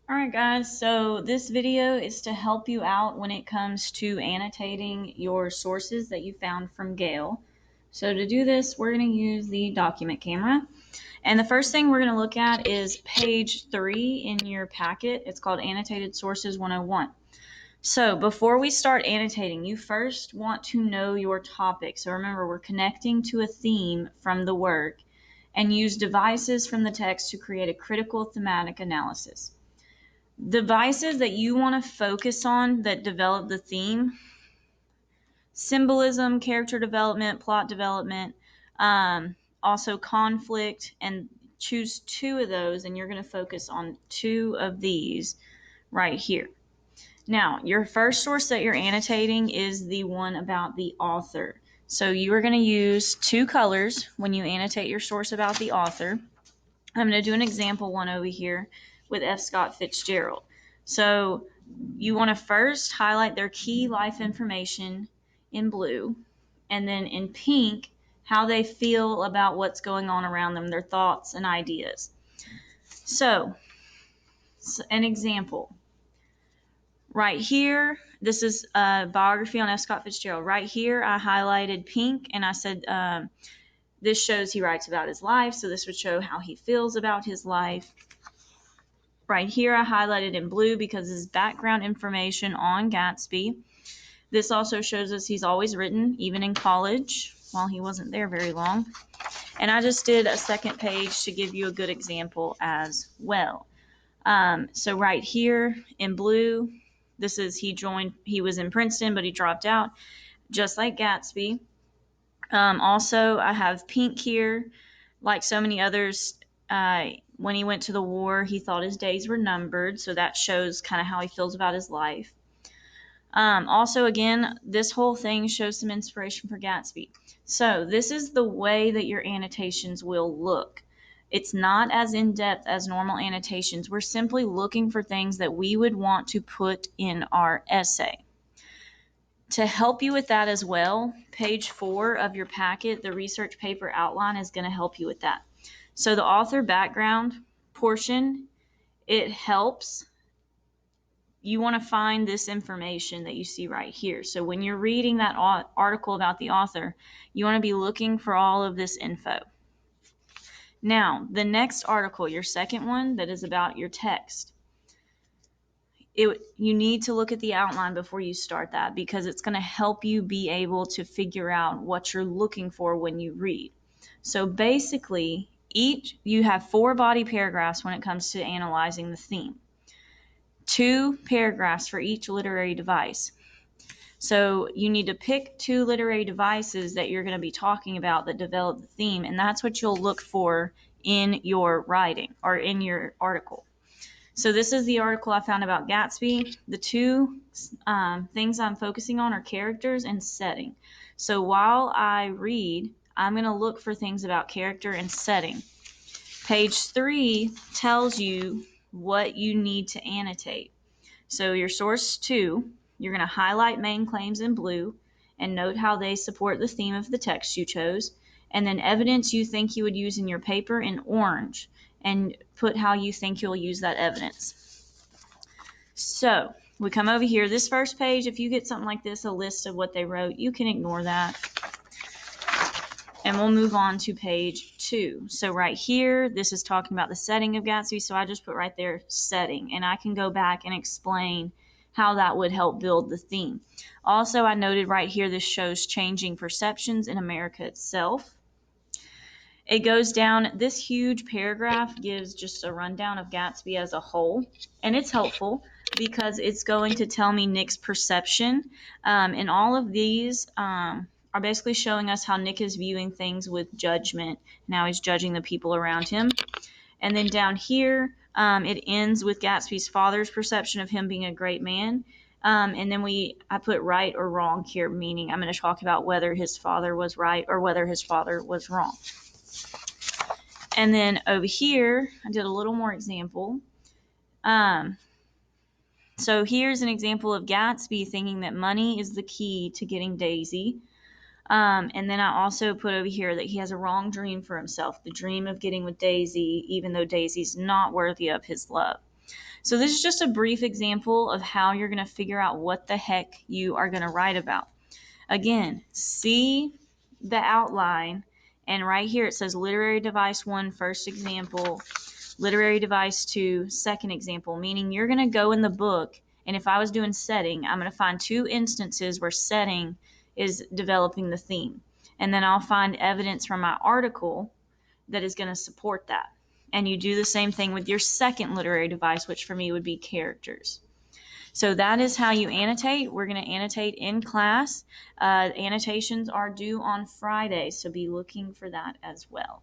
Alright guys, so this video is to help you out when it comes to annotating your sources that you found from Gale. So to do this, we're going to use the document camera. And the first thing we're going to look at is page 3 in your packet. It's called Annotated Sources 101. So before we start annotating, you first want to know your topic. So remember, we're connecting to a theme from the work and use devices from the text to create a critical thematic analysis. Devices that you want to focus on that develop the theme: symbolism, character development, plot development, also conflict, and choose 2 of those, and you're going to focus on 2 of these right here. Now, your first source that you're annotating is the one about the author. So you are going to use 2 colors when you annotate your source about the author. I'm going to do an example one over here with F. Scott Fitzgerald. So you want to first highlight their key life information in blue, and then in pink, how they feel about what's going on around them, their thoughts and ideas. So, an example. Right here, this is a biography on F. Scott Fitzgerald. Right here, I highlighted pink, and I said this shows he writes about his life, so this would show how he feels about his life. Right here, I highlighted in blue because his background information on Gatsby. This also shows us he's always written, even in college, while he wasn't there very long. And I just did a second page to give you a good example as well. So right here in blue, this is he was in Princeton, but he dropped out, just like Gatsby. Also, I have pink here, like so many others. When he went to the war, he thought his days were numbered, so that shows kind of how he feels about his life. Also, again, this whole thing shows some inspiration for Gatsby. So this is the way that your annotations will look. It's not as in-depth as normal annotations. We're simply looking for things that we would want to put in our essay. To help you with that as well, page 4 of your packet, the research paper outline, is going to help you with that. So the author background portion, it helps. You want to find this information that you see right here. So when you're reading that article about the author, you want to be looking for all of this info. Now, the next article, your second one, that is about your text. You need to look at the outline before you start that, because it's going to help you be able to figure out what you're looking for when you read. So basically, you have 4 body paragraphs when it comes to analyzing the theme. 2 paragraphs for each literary device. So you need to pick 2 literary devices that you're going to be talking about that develop the theme, and that's what you'll look for in your writing or in your article. So this is the article I found about Gatsby. The 2 things I'm focusing on are characters and setting. So while I read, I'm going to look for things about character and setting. Page 3 tells you what you need to annotate. So your source 2, you're going to highlight main claims in blue and note how they support the theme of the text you chose. And then evidence you think you would use in your paper in orange, and put how you think you'll use that evidence. So we come over here. This first page, if you get something like this, a list of what they wrote, you can ignore that. And we'll move on to page 2. So right here, this is talking about the setting of Gatsby, so I just put right there setting, and I can go back and explain how that would help build the theme. Also, I noted right here, this shows changing perceptions in America itself. It goes down, this huge paragraph gives just a rundown of Gatsby as a whole, and it's helpful because it's going to tell me Nick's perception. And all of these are basically showing us how Nick is viewing things with judgment. Now he's judging the people around him. And then down here, it ends with Gatsby's father's perception of him being a great man. And then I put right or wrong here, meaning I'm going to talk about whether his father was right or whether his father was wrong. And then over here, I did a little more example. So here's an example of Gatsby thinking that money is the key to getting Daisy. And then I also put over here that he has a wrong dream for himself, the dream of getting with Daisy, even though Daisy's not worthy of his love. So this is just a brief example of how you're going to figure out what the heck you are going to write about. Again, see the outline, and right here it says literary device 1, first example, literary device 2, second example, meaning you're going to go in the book, and if I was doing setting, I'm going to find 2 instances where setting is developing the theme. And then I'll find evidence from my article that is going to support that. And you do the same thing with your second literary device, which for me would be characters. So that is how you annotate. We're going to annotate in class. Annotations are due on Friday, so be looking for that as well.